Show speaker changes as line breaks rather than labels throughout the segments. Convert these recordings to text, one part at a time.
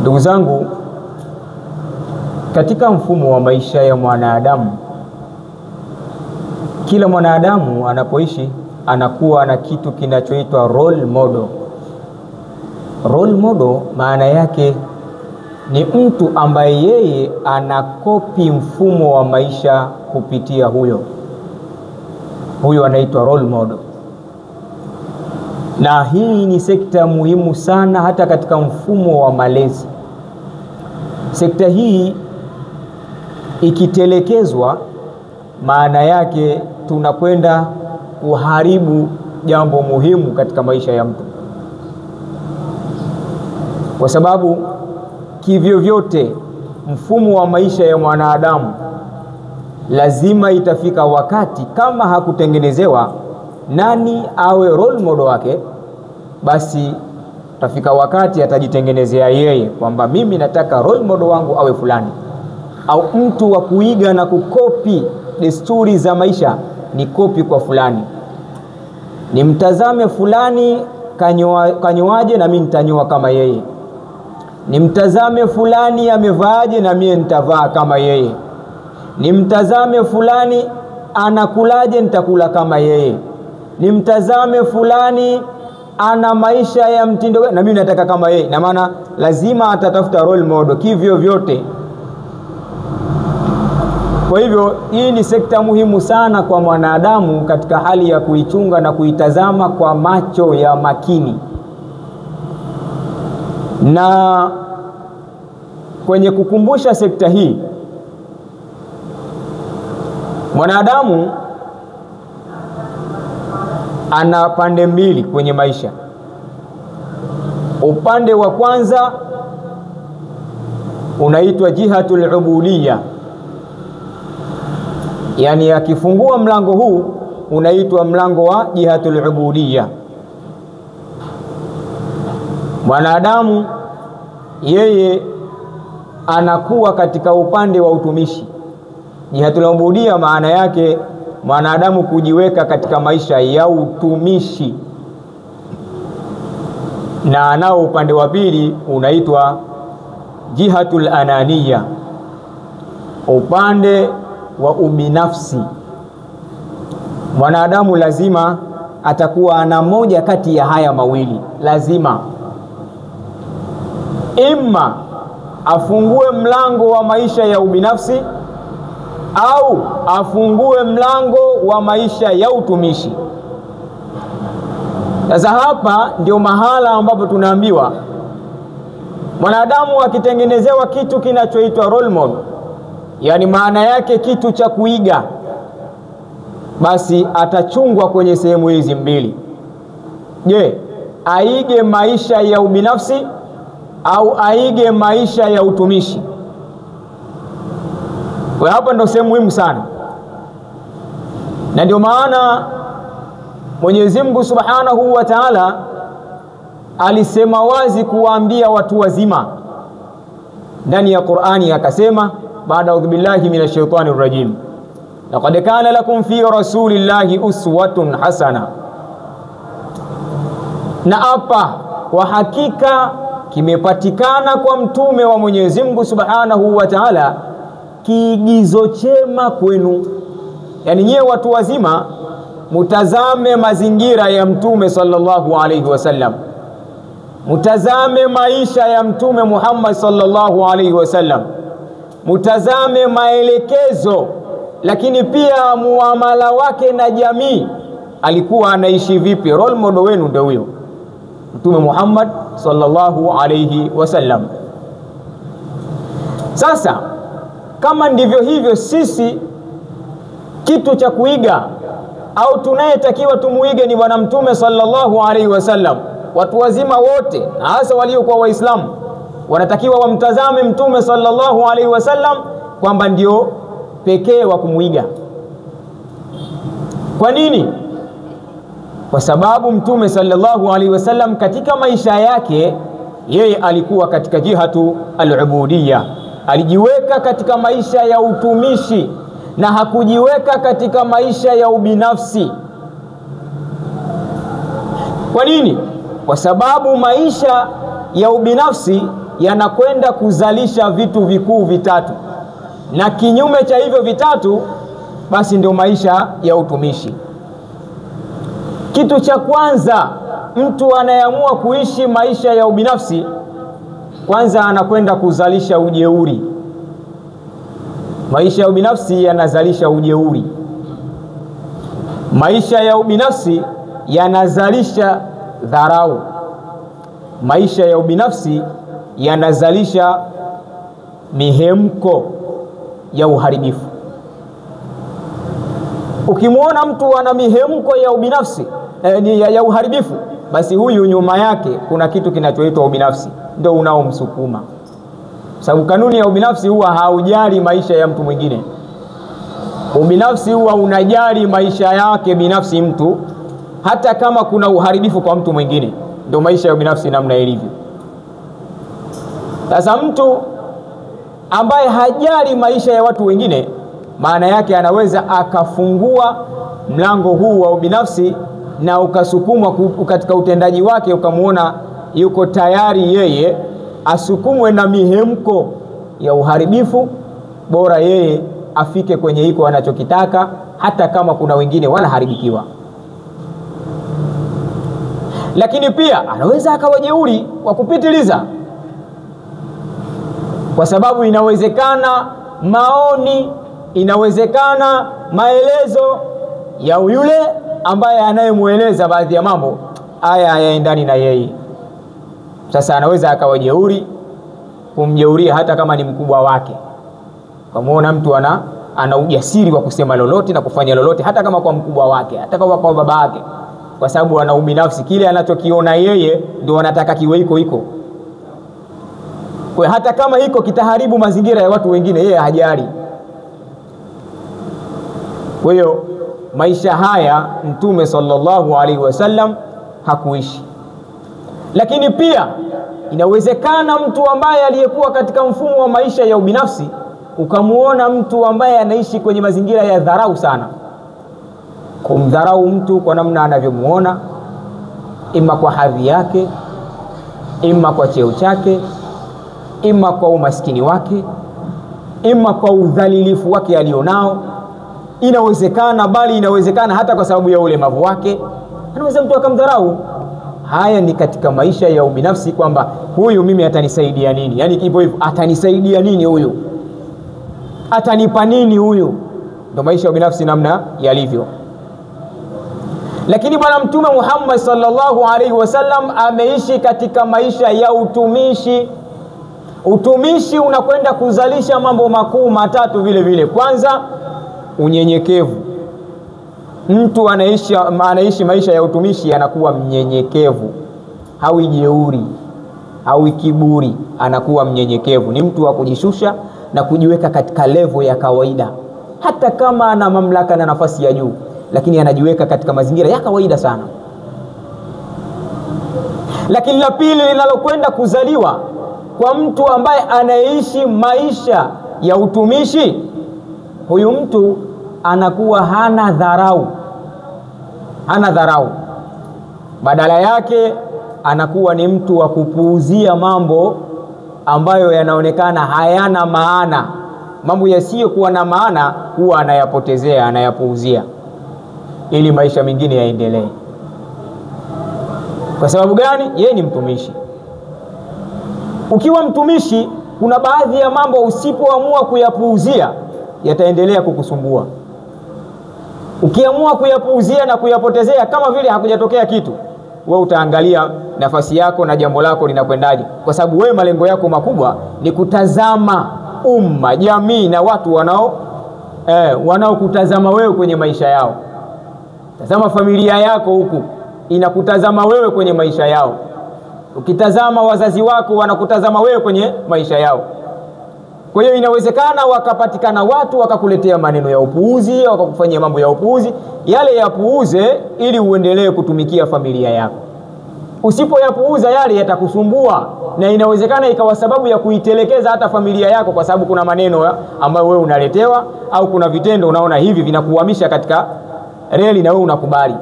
Ndugu zangu, katika mfumo wa maisha ya mwanadamu, kila mwanadamu anapoishi anakuwa na kitu kinachoitwa role model. Role model maana yake ni mtu ambaye yeye anakopi mfumo wa maisha kupitia huyo anaitwa role model. Na hii ni sekta muhimu sana hata katika mfumo wa malezi. Sekta hii ikitelekezwa, maana yake tunakwenda kuharibu jambo muhimu katika maisha ya mtu. Kwa sababu kivyo vyote mfumo wa maisha ya mwanadamu lazima itafika wakati, kama hakutengenezewa nani awe role model wake, basi tafika wakati atajitengenezea yeye kwamba mimi nataka role model wangu awe fulani, au mtu wa kuiga na kukopi desturi za maisha ni kopi kwa fulani. Nimtazame fulani kanyoaje na mimi nitanyoa kama yeye. Nimtazame fulani amevaaje na mimi nitavaa kama yeye. Nimtazame fulani anakulaje nitakula kama yeye. Nimtazame fulani ana maisha ya mtindo na mimi nataka kama yeye. Na maana lazima atatafuta role model kivyo vyote. Kwa hivyo hii ni sekta muhimu sana kwa mwanadamu katika hali ya kuichunga na kuitazama kwa macho ya makini. Na kwenye kukumbusha sekta hii, mwanadamu ana pande mbili kwenye maisha. Upande wa kwanza unaitwa jihatul ubudiyya, yani akifungua mlango huu unaitwa mlango wa jihatul ubudiyya. Mwanadamu yeye anakuwa katika upande wa utumishi. Jihatul ubudiyya maana yake mwanadamu kujiweka katika maisha ya utumishi. Na anao upande wa pili unaitwa jihatul ananiyya, upande wa ubinafsi. Mwanadamu lazima atakuwa ana moja kati ya haya mawili. Lazima imma afungue mlango wa maisha ya ubinafsi au afungue mlango wa maisha ya utumishi. Sasa hapa ndio mahala ambapo tunaambiwa mwanadamu akitengenezewa kitu kinachoitwa role model, yani maana yake kitu cha kuiga, basi atachungwa kwenye sehemu hizi mbili. Je, aige maisha ya ubinafsi au aige maisha ya utumishi? Kwa hapa ndio sehemu muhimu sana. Na ndio maana Mwenyezi Mungu Subhanahu wa Ta'ala alisema wazi kuwaambia watu wazima ndani ya Qur'ani, akasema baada a'udhu billahi minash shaitani rrajim, laqad kana lakum fi rasulillahi uswatun hasana. Na hapa kwa hakika kimepatikana kwa mtume wa Mwenyezi Mungu Subhanahu wa Ta'ala kiigizo chema kwenu. Yani nyewe watu wazima mutazame mazingira ya mtume sallallahu alayhi wasallam, mutazame maisha ya mtume Muhammad sallallahu alayhi wasallam, mutazame maelekezo, lakini pia muamala wake na jamii, alikuwa anaishi vipi. Role model wenu ndio huyo mtume Muhammad sallallahu alayhi wasallam. Sasa kama ndivyo hivyo, sisi kitu cha kuiga au tunayetakiwa tumuige ni bwana mtume sallallahu alayhi wasallam. Watu wazima wote na hasa waliokuwa waislamu wanatakiwa wamtazame mtume sallallahu alayhi wasallam kwamba ndio pekee wa kumuiga. Kwa nini? Kwa sababu mtume sallallahu alayhi wasallam katika maisha yake yeye alikuwa katika jihatu al-ubudiyya, alijiweka katika maisha ya utumishi na hakujiweka katika maisha ya ubinafsi. Kwa nini? Kwa sababu maisha ya ubinafsi yanakwenda kuzalisha vitu vikuu vitatu, na kinyume cha hivyo vitatu basi ndio maisha ya utumishi. Kitu cha kwanza, mtu anayeamua kuishi maisha ya ubinafsi, kwanza anakwenda kuzalisha ujeuri. Maisha ya ubinafsi yanazalisha ujeuri. Maisha ya ubinafsi yanazalisha dharau. Maisha ya ubinafsi yanazalisha mihemko ya uharibifu. Ukimwona mtu ana mihemko ya ubinafsi ya uharibifu, basi huyu nyuma yake kuna kitu kinachoitwa ubinafsi, ndio unaomsukuma. Sababu kanuni ya ubinafsi huwa haujali maisha ya mtu mwingine. Ubinafsi huwa unajali maisha yake binafsi mtu, hata kama kuna uharibifu kwa mtu mwingine. Ndio maisha ya ubinafsi namna ilivyo. Sasa mtu ambaye hajali maisha ya watu wengine, maana yake anaweza akafungua mlango huu wa ubinafsi na ukasukumwa katika utendaji wake, ukamuona yuko tayari yeye asukumwe na mihemko ya uharibifu, bora yeye afike kwenye hiko anachokitaka, hata kama kuna wengine wanaharibikiwa. Lakini pia anaweza akawa jeuri wa kupitiliza, kwa sababu inawezekana maoni, inawezekana maelezo ya yule ambaye anayemueleza baadhi ya mambo haya hayaendani na yeye. Sasa anaweza akawa jeuri, kumjeuria hata kama ni mkubwa wake. Kamaona mtu ana ujasiri wa kusema lolote na kufanya lolote, hata kama kwa mkubwa wake, hata kama kwa baba yake, kwa sababu ana ubinafsi. Kile anachokiona yeye ndio anataka kiwe hiko. Kwa hata kama hiko kitaharibu mazingira ya watu wengine, yeye hajali. Kwa hiyo maisha haya Mtume sallallahu alaihi wasallam hakuishi. Lakini pia inawezekana mtu ambaye aliyekuwa katika mfumo wa maisha ya ubinafsi, ukamuona mtu ambaye anaishi kwenye mazingira ya dharau sana, kumdharau mtu kwa namna anavyomuona, ima kwa hadhi yake, ima kwa cheo chake, ima kwa umaskini wake, ima kwa udhalilifu wake alionao. Inawezekana, bali inawezekana hata kwa sababu ya ulemavu wake, anaweza mtu akamdharau. Haya ni katika maisha ya ubinafsi, kwamba huyu mimi atanisaidia nini? Yani hivyo hivyo, atanisaidia nini huyu? Atanipa nini huyu? Ndio maisha ya ubinafsi namna yalivyo. Lakini bwana Mtume Muhammad sallallahu alaihi wasallam ameishi katika maisha ya utumishi. Utumishi unakwenda kuzalisha mambo makuu matatu vile vile. Kwanza, unyenyekevu. Mtu anaishi maisha ya utumishi anakuwa mnyenyekevu, hawi jeuri, hawi kiburi, anakuwa mnyenyekevu. Ni mtu wa kujishusha na kujiweka katika level ya kawaida, hata kama ana mamlaka na nafasi ya juu, lakini anajiweka katika mazingira ya kawaida sana. Lakini la pili linalokwenda kuzaliwa kwa mtu ambaye anaishi maisha ya utumishi, huyu mtu anakuwa hana dharau. Badala yake anakuwa ni mtu wa kupuuzia mambo ambayo yanaonekana hayana maana. Mambo yasiyokuwa na maana huwa anayapotezea, anayapuuzia ili maisha mengine yaendelee. Kwa sababu gani? Yeye ni mtumishi. Ukiwa mtumishi, kuna baadhi ya mambo usipoamua kuyapuuzia yataendelea kukusumbua. Ukiamua kuyapuuzia na kuyapotezea kama vile hakujatokea kitu, wewe utaangalia nafasi yako na jambo lako linakwendaje, kwa sababu wewe malengo yako makubwa ni kutazama umma, jamii na watu wanaokutazama wewe kwenye maisha yao. Tazama familia yako huku inakutazama wewe kwenye maisha yao. Ukitazama wazazi wako wanakutazama wewe kwenye maisha yao. Kwa hiyo inawezekana wakapatikana watu wakakuletea maneno ya upuuzi, wakakufanyia mambo ya upuuzi, yale yapuuze ili uendelee kutumikia familia yako. Usipoyapuuza yale yatakusumbua, na inawezekana ikawa sababu ya kuitelekeza hata familia yako, kwa sababu kuna maneno ambayo wewe unaletewa, au kuna vitendo unaona hivi vinakuhamisha katika reli na wewe unakubali.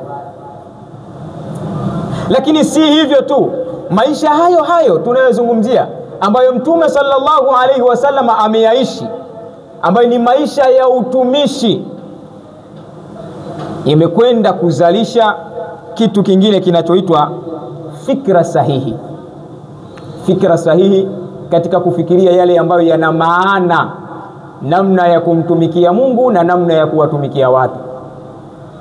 Lakini si hivyo tu, maisha hayo tunayozungumzia ambayo Mtume sallallahu alaihi wasallam ameyaishi, ambayo ni maisha ya utumishi, imekwenda kuzalisha kitu kingine kinachoitwa fikra sahihi. Fikra sahihi katika kufikiria yale ambayo yana maana, namna ya kumtumikia Mungu na namna ya kuwatumikia watu.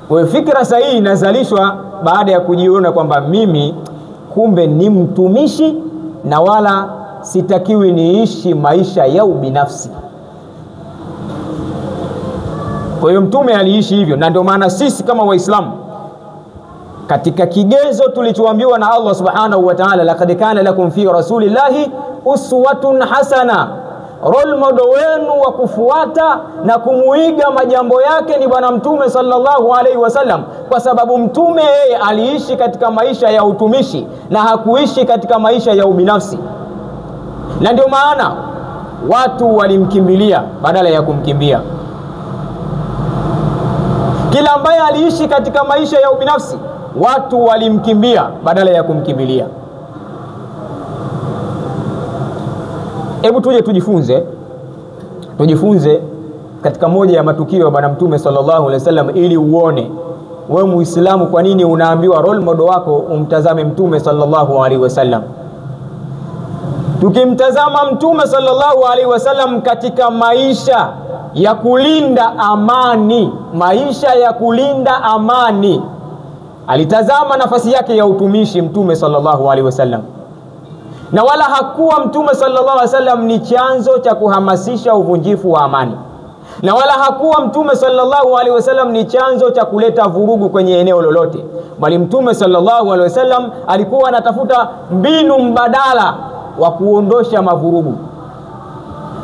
Kwa fikra sahihi inazalishwa baada ya kujiona kwamba mimi kumbe ni mtumishi na wala sitakiwi niishi maisha ya ubinafsi. Kwa hiyo Mtume aliishi hivyo, na ndio maana sisi kama Waislamu katika kigezo tulichoambiwa na Allah subhanahu wa ta'ala, laqad kana lakum fi rasulillahi uswatun hasana, role model wenu wa kufuata na kumuiga majambo yake ni bwana Mtume sallallahu alaihi wasallam, kwa sababu Mtume yeye aliishi katika maisha ya utumishi na hakuishi katika maisha ya ubinafsi. Na ndio maana watu walimkimbilia badala ya kumkimbia. Kila ambaye aliishi katika maisha ya ubinafsi, watu walimkimbia badala ya kumkimbilia. Hebu tuje tujifunze katika moja ya matukio ya bwana Mtume sallallahu alaihi wasallam, ili uone wewe Muislamu kwa nini unaambiwa role model wako umtazame Mtume sallallahu alaihi wasallam. Tukimtazama Mtume sallallahu alaihi wasallam katika maisha ya kulinda amani, maisha ya kulinda amani, alitazama nafasi yake ya utumishi Mtume sallallahu alaihi wasallam, na wala hakuwa Mtume sallallahu alaihi wasallam ni chanzo cha kuhamasisha uvunjifu wa amani, na wala hakuwa Mtume sallallahu alaihi wasallam ni chanzo cha kuleta vurugu kwenye eneo lolote, bali Mtume sallallahu alaihi wasallam alikuwa anatafuta mbinu mbadala wa kuondosha mavurugu,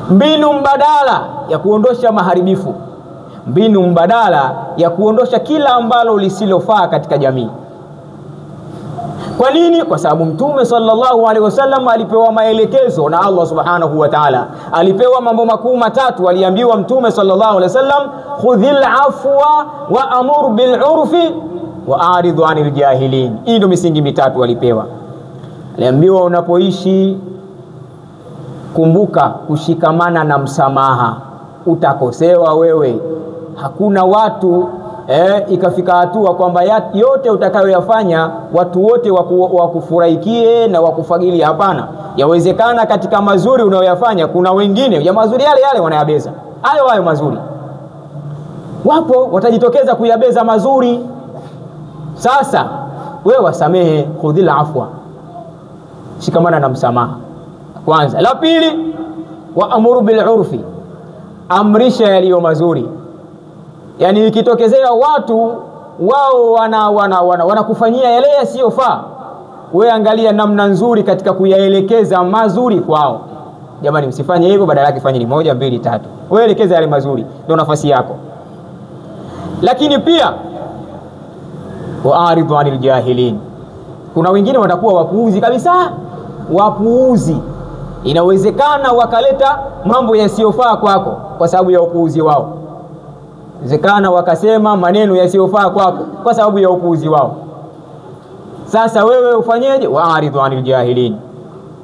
mbinu mbadala ya kuondosha maharibifu, mbinu mbadala ya kuondosha kila ambalo lisilofaa katika jamii. Kwa nini? Kwa sababu Mtume sallallahu alaihi wasallam alipewa maelekezo na Allah subhanahu wa ta'ala. Alipewa mambo makuu matatu. Aliambiwa Mtume sallallahu alaihi wasallam, khudhil afwa wa amur bil urfi wa aridhu anil jahilin. Hii ndio misingi mitatu alipewa. Aliambiwa unapoishi, kumbuka kushikamana na msamaha. Utakosewa wewe, hakuna watu ikafika hatua kwamba yote utakayoyafanya watu wote wakufurahikie na wakufagilia. Hapana. Yawezekana katika mazuri unayoyafanya kuna wengine ya mazuri yale wanayabeza. Hayo mazuri, wapo watajitokeza kuyabeza mazuri. Sasa wewe wasamehe, khudhil afwa, shikamana na msamaha kwanza. La pili, wa amuru bil urfi, amrisha yaliyo mazuri. Yani ikitokezea watu wao wanakufanyia yale yasiyofaa, wewe angalia namna nzuri katika kuyaelekeza mazuri kwao. Jamani, msifanye hivyo, badala yake fanyeni 1 2 3. Wewe elekeza yale mazuri, ndio nafasi yako. Lakini pia waaridhu anil jahilin, kuna wengine watakuwa wapuuzi kabisa, wapuuzi. Inawezekana wakaleta mambo yasiyofaa kwako kwa sababu ya upuuzi wao. Inawezekana wakasema maneno yasiyofaa kwako kwa sababu ya upuuzi wao. Sasa wewe ufanyeje? Waaridhu anil jahilin,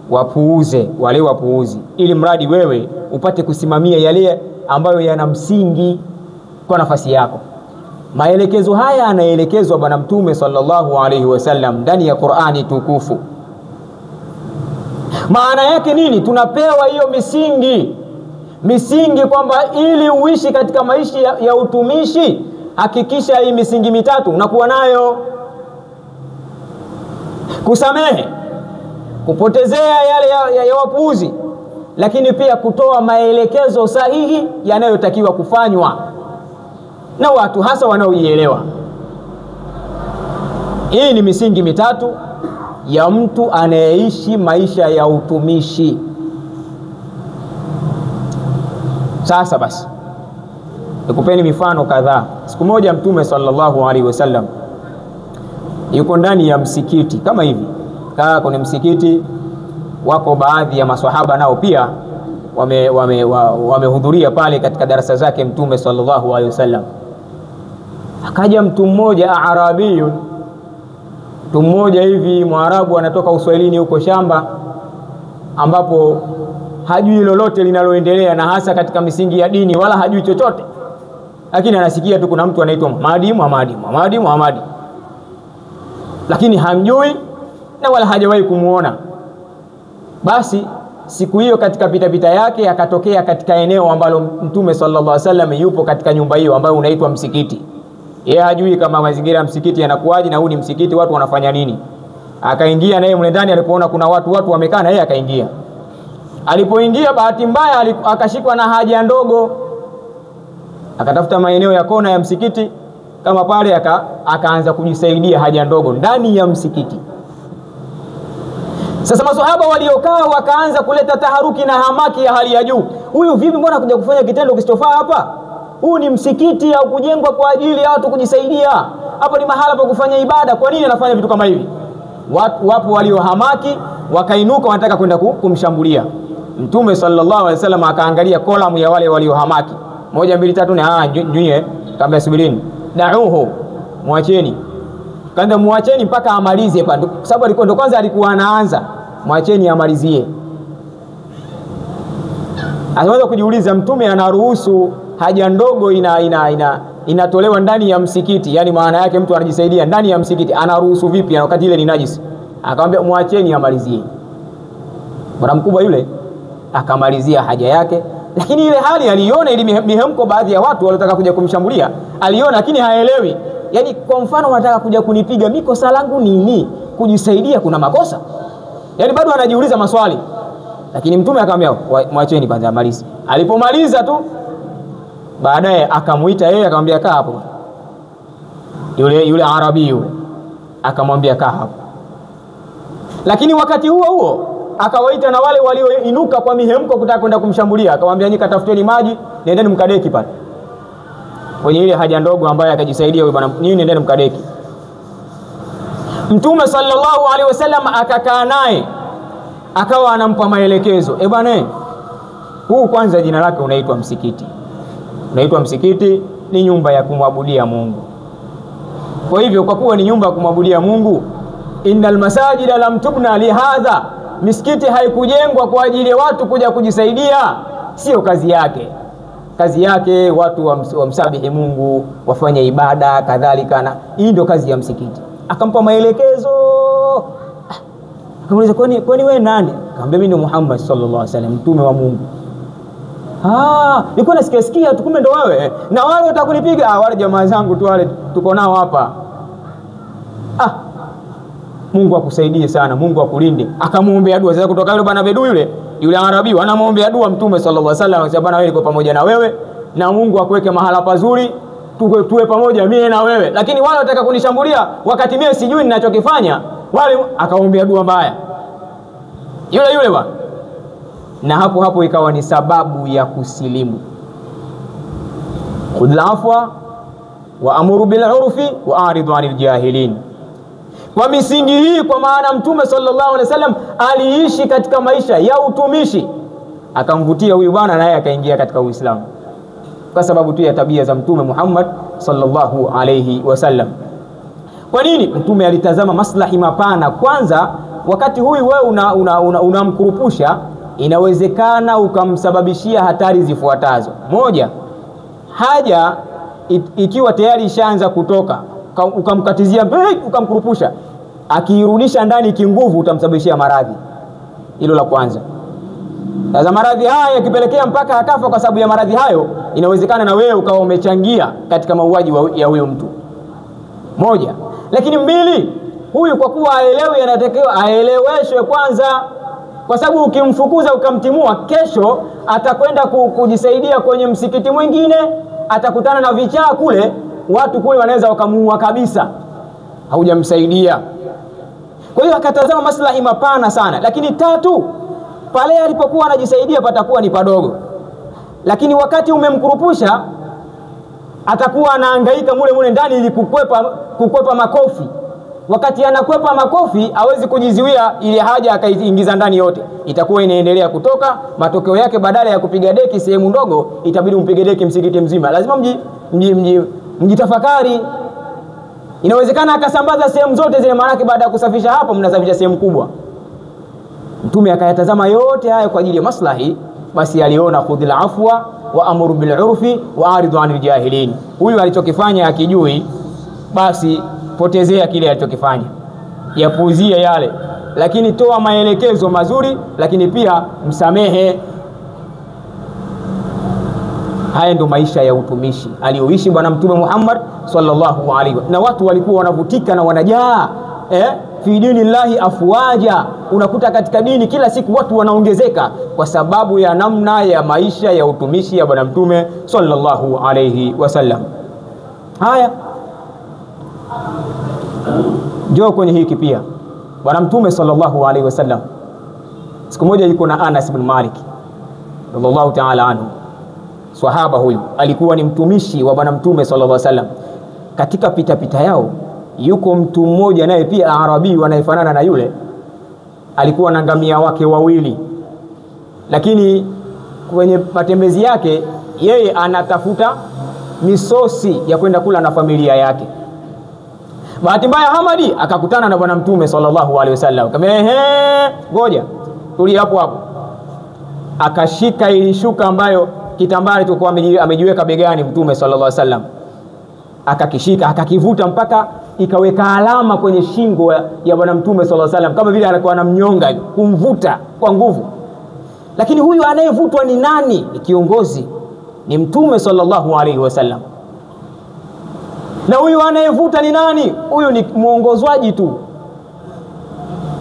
wapuuze wale wapuuzi, ili mradi wewe upate kusimamia yale ambayo yana msingi kwa nafasi yako. Maelekezo haya anaelekezwa bwana Mtume sallallahu alaihi wasallam ndani ya Qur'ani tukufu. Maana yake nini? Tunapewa hiyo misingi kwamba ili uishi katika maisha ya utumishi, hakikisha hii misingi mitatu unakuwa nayo: kusamehe, kupotezea yale ya wapuuzi, lakini pia kutoa maelekezo sahihi yanayotakiwa kufanywa na watu hasa wanaoielewa. Hii ni misingi mitatu ya mtu anayeishi maisha ya utumishi. Sasa basi nikupeni mifano kadhaa. Siku moja Mtume sallallahu alaihi wasallam yuko ndani ya msikiti kama hivi. Kwenye msikiti wako baadhi ya maswahaba nao pia wamehudhuria pale katika darasa zake Mtume sallallahu alaihi wasallam. Akaja mtu mmoja Arabiyun, mtu mmoja hivi Mwarabu, anatoka Uswahilini huko shamba. ambapo hajui lolote linaloendelea na hasa katika misingi ya dini, wala hajui chochote, lakini anasikia tu kuna mtu anaitwa Muhammad, lakini hamjui na wala hajawahi kumuona. Basi siku hiyo katika pita yake akatokea katika eneo ambalo Mtume sallallahu alaihi wasallam yupo katika nyumba hiyo ambayo unaitwa msikiti. Yeye hajui kama mazingira ya msikiti yanakuaje na huu ni msikiti, watu wanafanya nini. Akaingia naye mle ndani, alipoona kuna watu wamekaa na yeye akaingia. Alipoingia bahati mbaya akashikwa na haja ndogo, akatafuta maeneo ya kona ya msikiti kama pale, akaanza kujisaidia haja ndogo ndani ya msikiti. Sasa maswahaba waliokaa wakaanza kuleta taharuki na hamaki ya hali ya juu. Huyu vipi, mbona kuja kufanya kitendo kisichofaa hapa? Huu ni msikiti au kujengwa kwa ajili ya watu kujisaidia. Hapa ni mahala pa kufanya ibada, kwa nini anafanya vitu kama hivi? Wapo waliohamaki wakainuka wanataka kwenda kumshambulia. Mtume sallallahu alaihi wasallam akaangalia kolamu ya wale waliohamaki. 1 2 3 nyie kabla subirini. Da'uhu, muacheni. Kanda muacheni mpaka amalize kwa sababu alikuwa ndo kwanza alikuwa anaanza. Muacheni amalizie. Anaweza kujiuliza, Mtume anaruhusu haja ndogo inatolewa ndani ya msikiti, yani maana yake mtu anajisaidia ndani ya msikiti, anaruhusu vipi wakati ile ni najisi? Akamwambia muacheni amalizie. Bwana mkubwa yule akamalizia haja yake, lakini ile hali aliona, ili mihemko baadhi ya watu waliotaka kuja kumshambulia aliona, lakini haelewi. Yani kwa mfano wanataka kuja kunipiga, mimi kosa langu nini? Kujisaidia kuna makosa? Yani bado anajiuliza maswali. Lakini Mtume akamwambia muacheni kwanza amalize. Alipomaliza tu baadaye akamuita yeye akamwambia kaa hapo. Yule Arabi yule akamwambia kaa hapo. Lakini wakati huo akawaita na wale walioinuka kwa mihemko kutaka kwenda kumshambulia, akamwambia nyinyi katafuteni maji, nendeni mkadeki pale kwenye ile haja ndogo ambayo akajisaidia huyo bwana, nyinyi nendeni mkadeki. Mtume sallallahu alaihi wasallam akakaa naye akawa anampa maelekezo. Bwana, huu kwanza jina lake unaitwa msikiti. Unaitwa msikiti, ni nyumba ya kumwabudia Mungu. Kwa hivyo kwa kuwa ni nyumba ya kumwabudia Mungu, innal masajida lam tubna li hadha, misikiti haikujengwa kwa ajili ya watu kuja kujisaidia, sio kazi yake. Kazi yake watu wamsabihi Mungu, wafanye ibada kadhalika, na hii ndio kazi ya msikiti. Akampa maelekezo. Akamuuliza, kwani wewe nani? Akamwambia mimi ni Muhammad sallallahu alaihi wasallam, mtume wa Mungu. Nilikuwa nasikia tu, kumbe ndo wewe. Na wale watakunipiga, wale jamaa zangu tu wale tuko nao hapa. Mungu akusaidie sana, Mungu akulinde. Akamuombea dua. Sasa kutoka yule bwana bedu yule Arabi anamuombea dua Mtume sallallahu alaihi wasallam, akasema bwana, wewe niko pamoja na wewe na Mungu akuweke mahala pazuri, tuwe pamoja mimi na wewe. Lakini wale wataka kunishambulia wakati mimi sijui ninachokifanya, wale akaombea dua mbaya yule bwana. Na hapo ikawa ni sababu ya kusilimu. Khudh al-afwa wa amuru bil urfi wa aridu anil jahilin. Kwa misingi hii, kwa maana Mtume sallallahu alaihi wasallam aliishi katika maisha ya utumishi, akamvutia huyu bwana naye akaingia katika Uislamu kwa sababu tu ya tabia za Mtume Muhammad sallallahu alaihi wasallam. Kwa nini? Mtume alitazama maslahi mapana. Kwanza, wakati huyu wewe unamkurupusha, inawezekana ukamsababishia hatari zifuatazo. Moja, haja ikiwa tayari ishaanza kutoka, ukamkatizia ukamkurupusha, akiirudisha ndani kinguvu utamsababishia maradhi. Hilo la kwanza. Sasa maradhi haya yakipelekea mpaka akafa kwa sababu ya maradhi hayo, inawezekana na wewe ukawa umechangia katika mauaji ya huyo mtu. Moja. Lakini mbili, huyu kwa kuwa aelewi, anatakiwa aeleweshwe kwanza, kwa sababu ukimfukuza ukamtimua, kesho atakwenda kujisaidia kwenye msikiti mwingine, atakutana na vichaa kule, watu kule wanaweza wakamuua kabisa, haujamsaidia. Kwa hiyo akatazama maslahi mapana sana. Lakini tatu, pale alipokuwa anajisaidia patakuwa ni padogo, lakini umemkurupusha atakuwa anahangaika mule ndani ili kukwepa makofi. Wakati anakwepa makofi hawezi kujizuia, ile haja akaingiza ndani yote, itakuwa inaendelea kutoka. Matokeo yake badala ya kupiga deki sehemu ndogo, itabidi mpige deki msikiti mzima. Lazima mjitafakari. Inawezekana akasambaza sehemu zote zile, maana baada ya kusafisha hapa mnasafisha sehemu kubwa. Mtume akayatazama yote haya kwa ajili ya maslahi, basi aliona khudhil afwa wa amru bil urfi wa aridu anil jahilin. Huyu alichokifanya akijui, basi potezea kile alichokifanya, yapuuzia yale, lakini toa maelekezo mazuri, lakini pia msamehe. Haya ndio maisha ya utumishi aliyoishi bwana Mtume Muhammad sallallahu alaihi wasallam. Na watu walikuwa wanavutika na wanajaa fi dinillahi afwaja. Unakuta katika dini kila siku watu wanaongezeka kwa sababu ya namna ya maisha ya utumishi ya bwana Mtume sallallahu alaihi wasallam. Haya, njoo kwenye hiki pia. Bwana Mtume sallallahu alaihi wasallam siku moja yuko na Anas ibn Malik radhiallahu ta'ala anhu. Sahaba huyu alikuwa ni mtumishi wa bwana Mtume sallallahu alaihi wasallam. Katika pita yao yuko mtu mmoja naye pia Arabi wanayefanana na yule, alikuwa na ngamia wake wawili, lakini kwenye matembezi yake yeye anatafuta misosi ya kwenda kula na familia yake. Bahati mbaya Hamadi akakutana na bwana Mtume sallallahu alaihi wasallam. Kama ngoja tulia hapo hapo. Akashika ili shuka ambayo kitambaa alichokuwa amejiweka begani Mtume sallallahu alaihi wasallam, akakishika akakivuta mpaka ikaweka alama kwenye shingo ya bwana Mtume sallallahu alaihi wasallam, kama vile alikuwa anamnyonga, kumvuta kwa nguvu. Lakini huyu anayevutwa ni nani? Ni kiongozi, ni Mtume sallallahu alaihi wasallam. Na huyu anayevuta ni nani? Huyu ni muongozwaji tu.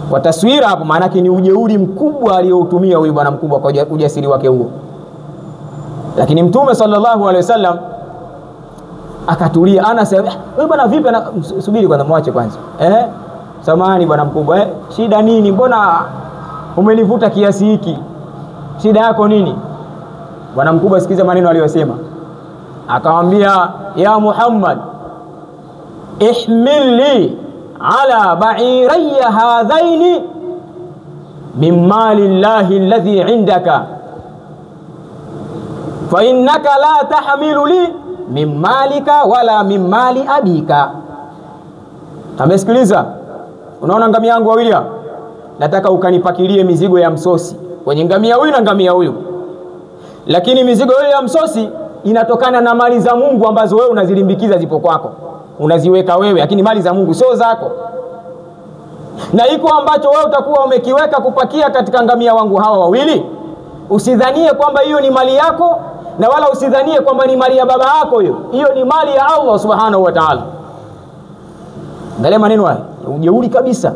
Kwa taswira hapo, maana yake ni ujeuri mkubwa aliyoutumia huyu bwana mkubwa kwa ujasiri wake huo. Lakini Mtume sallallahu alaihi wasallam akatulia. Anasema wewe bwana vipi? Subiri kwanza, mwache kwanza. Samahani bwana mkubwa, shida nini? Mbona umenivuta kiasi hiki? Shida yako nini? Bwana mkubwa sikiza maneno aliyosema. Akamwambia, ya Muhammad, ihmilli ala ba'irayya hadhaini min mali llahi alladhi indaka fa innaka la tahmilu li min malika wala min mali abika. Amesikiliza? Unaona ngamia yangu wawili hapa? Nataka ukanipakilie mizigo ya msosi kwenye ngamia huyu na ngamia huyu, lakini mizigo hiyo ya msosi inatokana na mali za Mungu ambazo wewe unazilimbikiza, zipo kwako, unaziweka wewe, lakini mali za Mungu sio zako. Na iko ambacho wewe utakuwa umekiweka kupakia katika ngamia wangu hawa wawili, usidhanie kwamba hiyo ni mali yako, na wala usidhanie kwamba ni mali ya baba yako. Hiyo ni mali ya Allah subhanahu wa ta'ala. Angalia maneno haya, ujeuri kabisa.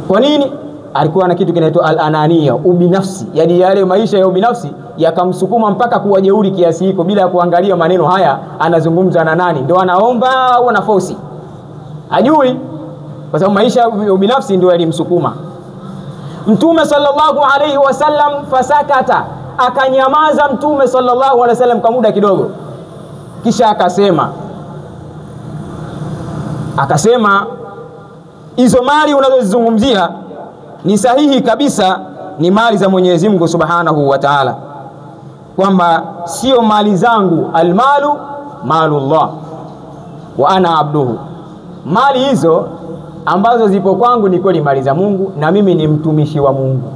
Kwa nini? Alikuwa na kitu kinaitwa al-anania, ubinafsi. Yaani yale maisha ya ubinafsi yakamsukuma mpaka kuwa jeuri kiasi hiko, bila ya kuangalia maneno haya anazungumza na nani, ndio anaomba au anafosi, hajui, kwa sababu maisha ya ubinafsi ndio yalimsukuma. Mtume sallallahu alaihi wasallam fasakata, akanyamaza Mtume sallallahu alaihi wasallam kwa muda kidogo, kisha akasema hizo mali unazozizungumzia ni sahihi kabisa, ni mali za Mwenyezi Mungu Subhanahu wa Ta'ala, kwamba sio mali zangu. Almalu malullah wa ana abduhu. Mali hizo ambazo zipo kwangu ni kweli mali za Mungu, na mimi ni mtumishi wa Mungu.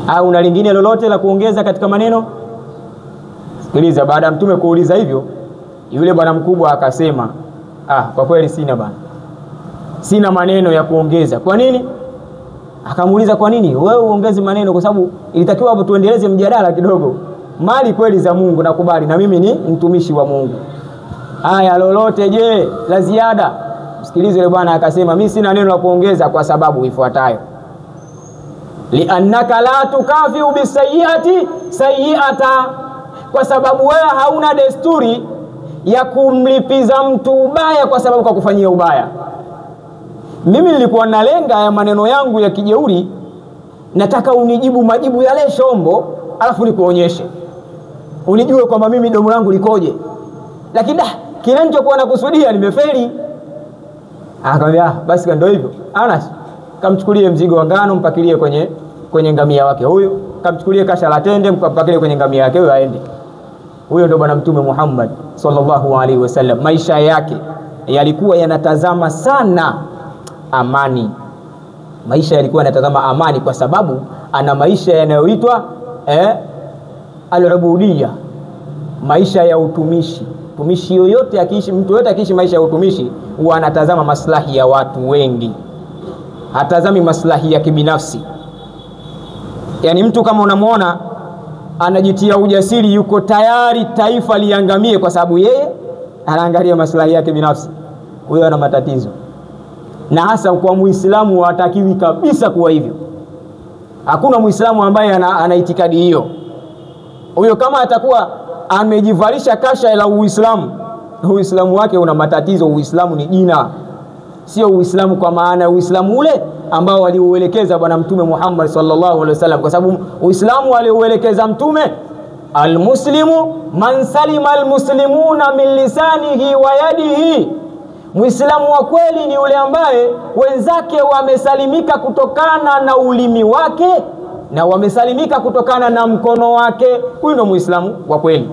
Au una lingine lolote la kuongeza katika maneno? Sikiliza, baada ya Mtume kuuliza hivyo, yule bwana mkubwa akasema, kwa kweli sina maneno ya kuongeza. Kwa nini? Akamuuliza, kwa nini wewe uongeze maneno? Kwa sababu ilitakiwa hapo tuendeleze mjadala kidogo. Mali kweli za Mungu nakubali, na mimi ni mtumishi wa Mungu. Haya, lolote je la ziada? Msikilize yule bwana akasema, mimi sina neno la kuongeza kwa sababu ifuatayo: liannaka la tukafiu bisayyiati sayyi'ata, kwa sababu wewe hauna desturi ya kumlipiza mtu ubaya kwa sababu kwa kufanyia ubaya. Mimi nilikuwa nalenga ya maneno yangu ya kijeuri, nataka unijibu majibu yale shombo, alafu nikuonyeshe, unijue kwamba mimi domo langu likoje. Lakini kile nilichokuwa nakusudia nimefeli. Akamwambia, basi ndio hivyo. Anas, kamchukulie mzigo wa ngano mpakilie kwenye ngamia wake huyu, kamchukulie kasha la tende mpakilie kwenye ngamia yake huyo, aende. Huyo ndio bwana Mtume Muhammad sallallahu alaihi wasallam. Maisha yake yalikuwa yanatazama sana amani, maisha yalikuwa yanatazama amani, kwa sababu ana maisha yanayoitwa al-ubudiyya, maisha ya utumishi. Mtumishi yoyote akiishi, mtu yote akiishi maisha ya utumishi, huwa anatazama maslahi ya watu wengi, hatazami maslahi ya kibinafsi. Yani mtu kama unamuona anajitia ujasiri, yuko tayari taifa liangamie kwa sababu yeye anaangalia maslahi yake binafsi, huyo ana matatizo. Na hasa kwa Muislamu hatakiwi kabisa kuwa hivyo. Hakuna Muislamu ambaye ana itikadi hiyo. Huyo kama atakuwa amejivalisha kasha la Uislamu, Uislamu wake una matatizo. Uislamu ni jina, sio Uislamu kwa maana ya Uislamu ule ambao aliuelekeza bwana Mtume Muhammad sallallahu alaihi wasallam, kwa sababu Uislamu aliuelekeza Mtume, almuslimu man salima almuslimuna min lisanihi wa yadihi. Muislamu wa kweli ni yule ambaye wenzake wamesalimika kutokana na ulimi wake na wamesalimika kutokana na mkono wake. Huyo ndio Muislamu wa kweli.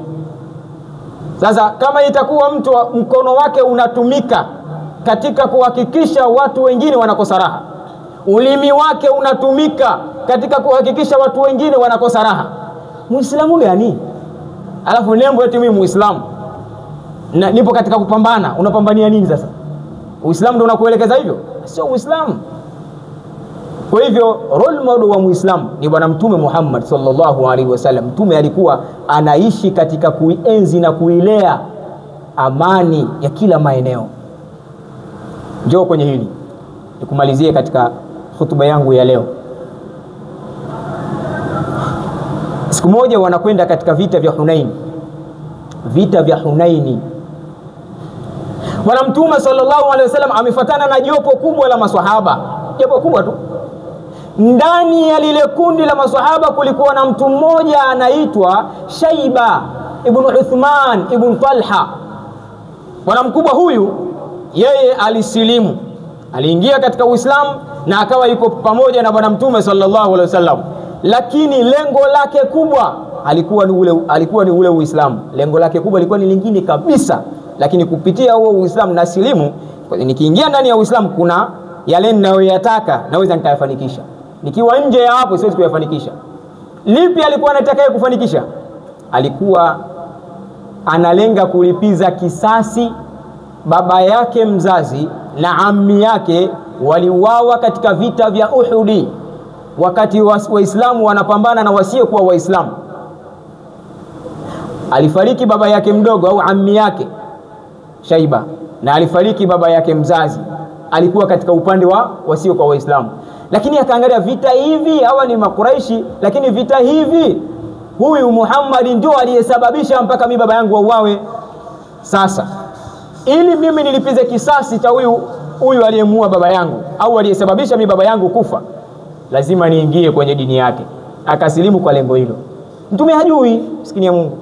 Sasa kama itakuwa mtu mkono wake unatumika katika kuhakikisha watu wengine wanakosa raha, ulimi wake unatumika katika kuhakikisha watu wengine wanakosa raha, Muislamu gani? Alafu nembo eti mimi Muislamu na nipo katika kupambana. Unapambania nini sasa? Uislamu ndio unakuelekeza hivyo? Sio Uislamu. Kwa hivyo role model wa Muislamu ni bwana Mtume Muhammad sallallahu alaihi wasallam. Mtume alikuwa anaishi katika kuienzi na kuilea amani ya kila maeneo. Njoo kwenye hili nikumalizie katika hutuba yangu ya leo. Siku moja wanakwenda katika vita vya Hunain. Vita vya Hunaini. Bwana Mtume sallallahu alaihi wasallam amefuatana na jopo kubwa la maswahaba. Jopo kubwa tu. Ndani ya lile kundi la maswahaba kulikuwa na mtu mmoja anaitwa Shaiba ibn Uthman ibn Talha. Bwana mkubwa huyu yeye alisilimu, aliingia katika Uislamu na akawa yuko pamoja na bwana Mtume sallallahu alaihi wasallam, lakini lengo lake kubwa alikuwa ni ule Uislamu. Lengo lake kubwa lilikuwa ni lingine kabisa, lakini kupitia huo Uislamu na silimu, nikiingia ndani ya Uislamu kuna yale ninayoyataka naweza nikayafanikisha, nikiwa nje ya hapo siwezi kuyafanikisha. Lipi alikuwa anataka kufanikisha? Alikuwa analenga kulipiza kisasi baba yake mzazi na ammi yake waliuawa katika vita vya Uhudi, wakati Waislamu wanapambana na wasiokuwa Waislamu. Alifariki baba yake mdogo au ammi yake Shaiba, na alifariki baba yake mzazi, alikuwa katika upande wa wasiokuwa Waislamu. Lakini akaangalia vita hivi hawa ni Makuraishi, lakini vita hivi huyu Muhammad ndio aliyesababisha mpaka mimi baba yangu wauawe. Sasa ili mimi nilipize kisasi cha huyu aliyemuua baba yangu au aliyesababisha mimi baba yangu kufa, lazima niingie kwenye dini yake. Akasilimu kwa lengo hilo. Mtume hajui maskini ya Mungu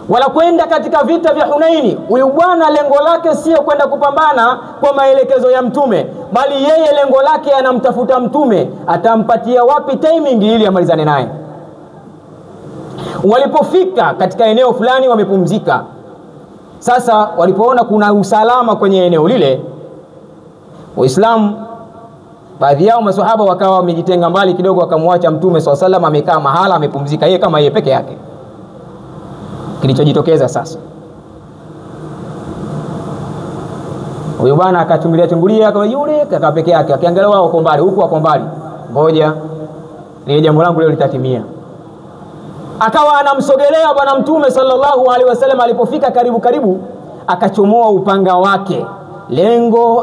wala kwenda katika vita vya Hunaini. Huyu bwana lengo lake sio kwenda kupambana kwa maelekezo ya Mtume, bali yeye lengo lake anamtafuta Mtume atampatia wapi timing ili amalizane naye. Walipofika katika eneo fulani wamepumzika. Sasa walipoona kuna usalama kwenye eneo lile, Waislamu baadhi yao maswahaba wakawa wamejitenga mbali kidogo, wakamwacha Mtume swalla sallam amekaa mahala amepumzika yeye kama yeye peke yake. Kilichojitokeza sasa, huyo bwana akachungulia kama yule kaka peke yake, akiangalia wao wako mbali, huku wako mbali, ngoja ni jambo langu leo litatimia. Akawa anamsogelea bwana Mtume sallallahu alaihi wasallam. Alipofika karibu akachomoa upanga wake, lengo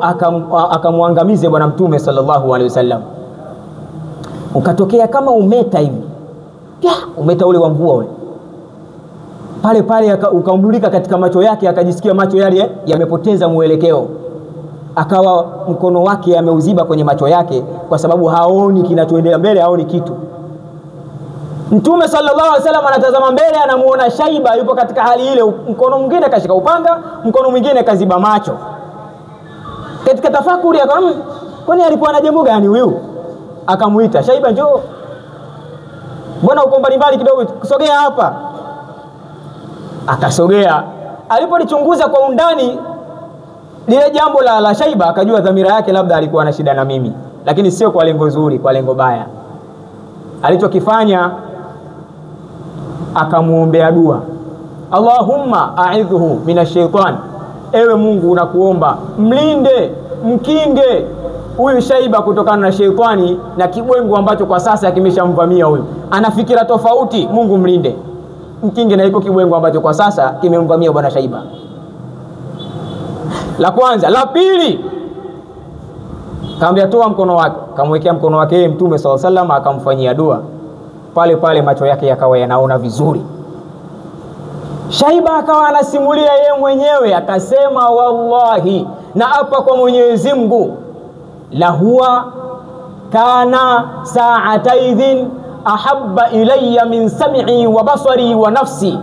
akamwangamize bwana Mtume sallallahu alaihi wasallam. Ukatokea kama umeta hivi, umeta ule wa mvua ule, pale ukamulika katika macho yake, akajisikia macho yale yamepoteza mwelekeo. Akawa mkono wake ameuziba kwenye macho yake kwa sababu haoni kinachoendelea mbele, haoni kitu. Mtume sallallahu alaihi wasallam anatazama mbele, anamuona Shaiba yupo katika hali ile, mkono mwingine kashika upanga, mkono mwingine kaziba macho. Katika tafakuri akamwambia, kwani alikuwa na jambo gani huyu? Akamuita, Shaiba njoo, mbona uko mbali kidogo, kusogea hapa. Akasogea. Alipolichunguza kwa undani lile jambo la Shaiba, akajua dhamira yake labda alikuwa na shida na mimi, lakini sio kwa lengo zuri, kwa lengo baya. Alichokifanya akamuombea dua, Allahumma a'idhhu minashaitan, ewe Mungu nakuomba mlinde, mkinge huyu Shaiba kutokana na sheitani na kibwengo ambacho kwa sasa kimeshamvamia huyu. Ana fikira tofauti, Mungu mlinde, mkinge na iko kibwengo ambacho kwa sasa kimemvamia bwana Shaiba. La kwanza. La pili, kaambia toa mkono wake, kamwekea mkono wake Mtume sallallahu alaihi wasallam, akamfanyia dua. Pale pale macho yake yakawa yanaona vizuri. Shaiba akawa anasimulia yeye mwenyewe, akasema wallahi, na hapa kwa Mwenyezi Mungu, la huwa kana sa'ataidhin ahabba ilayya min sam'i wa basari wa nafsi.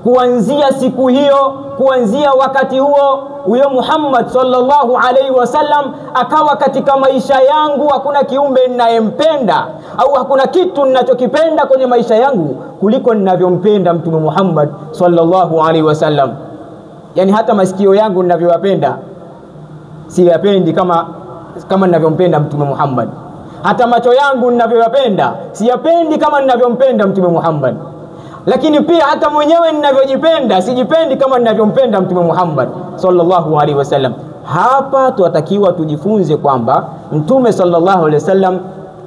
Kuanzia siku hiyo, kuanzia wakati huyo Muhammad sallallahu alaihi wasallam akawa katika maisha yangu hakuna kiumbe ninayempenda au hakuna kitu ninachokipenda kwenye maisha yangu kuliko ninavyompenda Mtume Muhammad sallallahu alaihi wasallam. Yani hata masikio yangu ninavyowapenda siyapendi kama ninavyompenda Mtume Muhammad. Hata macho yangu ninavyowapenda siyapendi kama ninavyompenda Mtume Muhammad. Lakini pia hata mwenyewe ninavyojipenda sijipendi kama ninavyompenda Mtume Muhammad sallallahu alaihi wasallam. Hapa tunatakiwa tujifunze kwamba Mtume sallallahu alaihi wasallam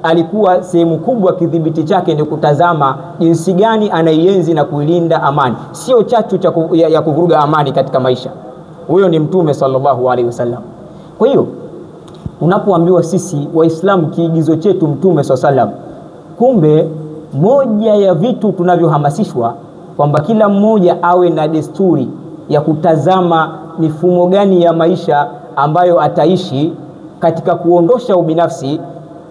alikuwa sehemu kubwa kidhibiti chake ni kutazama jinsi gani anaienzi na kuilinda amani, sio chachu ya kuvuruga amani katika maisha. Huyo ni Mtume sallallahu alaihi wasallam. Kwa hiyo unapoambiwa sisi Waislamu kiigizo chetu Mtume sallallahu alaihi wasallam, kumbe moja ya vitu tunavyohamasishwa kwamba kila mmoja awe na desturi ya kutazama mifumo gani ya maisha ambayo ataishi katika kuondosha ubinafsi,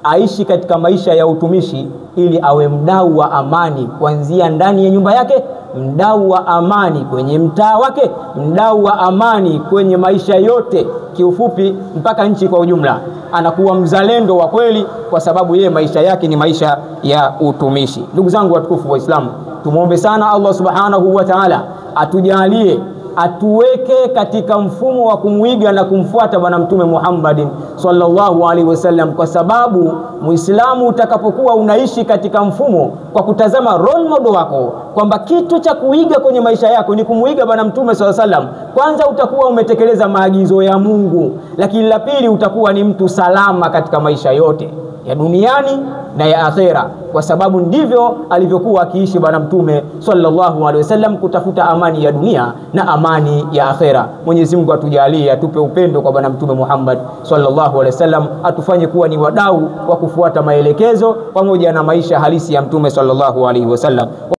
aishi katika maisha ya utumishi ili awe mdau wa amani kuanzia ndani ya nyumba yake, mdau wa amani kwenye mtaa wake, mdau wa amani kwenye maisha yote, kiufupi mpaka nchi kwa ujumla. Anakuwa mzalendo wa kweli kwa sababu yeye maisha yake ni maisha ya utumishi. Ndugu zangu watukufu wa Islam, tumuombe sana Allah subhanahu wa ta'ala atujalie, atuweke katika mfumo wa kumuiga na kumfuata bwana Mtume Muhammad sallallahu alaihi wasallam, kwa sababu Muislamu utakapokuwa unaishi katika mfumo kwa kutazama role model wako kwamba kitu cha kuiga kwenye maisha yako ni kumuiga bwana Mtume sallallahu alaihi wasallam, kwanza utakuwa umetekeleza maagizo ya Mungu, lakini la pili utakuwa ni mtu salama katika maisha yote ya duniani na ya akhera, kwa sababu ndivyo alivyokuwa akiishi bwana Mtume sallallahu alaihi wasallam, kutafuta amani ya dunia na amani ya akhera. Mwenyezi Mungu atujalie, atupe upendo kwa bwana Mtume Muhammad sallallahu alaihi wasallam, atufanye kuwa ni wadau wa kufuata maelekezo pamoja na maisha halisi ya Mtume sallallahu alaihi wasallam.